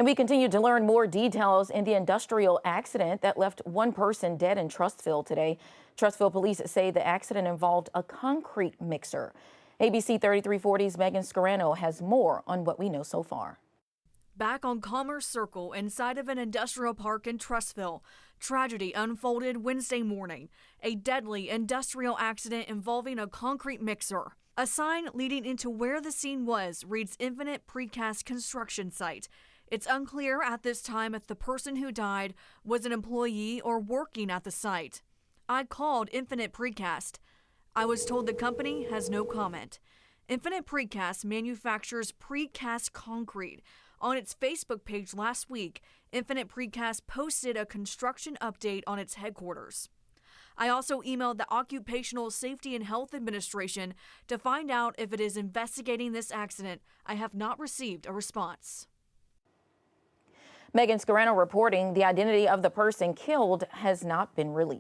And we continue to learn more details in the industrial accident that left one person dead in Trussville today. Trussville police say the accident involved a concrete mixer. ABC 3340's Megan Scarano has more on what we know so far. Back on Commerce Circle inside of an industrial park in Trussville, tragedy unfolded Wednesday morning. A deadly industrial accident involving a concrete mixer. A sign leading into where the scene was reads Infinite Precast Construction Site. It's unclear at this time if the person who died was an employee or working at the site. I called Infinite Precast. I was told the company has no comment. Infinite Precast manufactures precast concrete. On its Facebook page last week, Infinite Precast posted a construction update on its headquarters. I also emailed the Occupational Safety and Health Administration to find out if it is investigating this accident. I have not received a response. Megan Scarano reporting the identity of the person killed has not been released.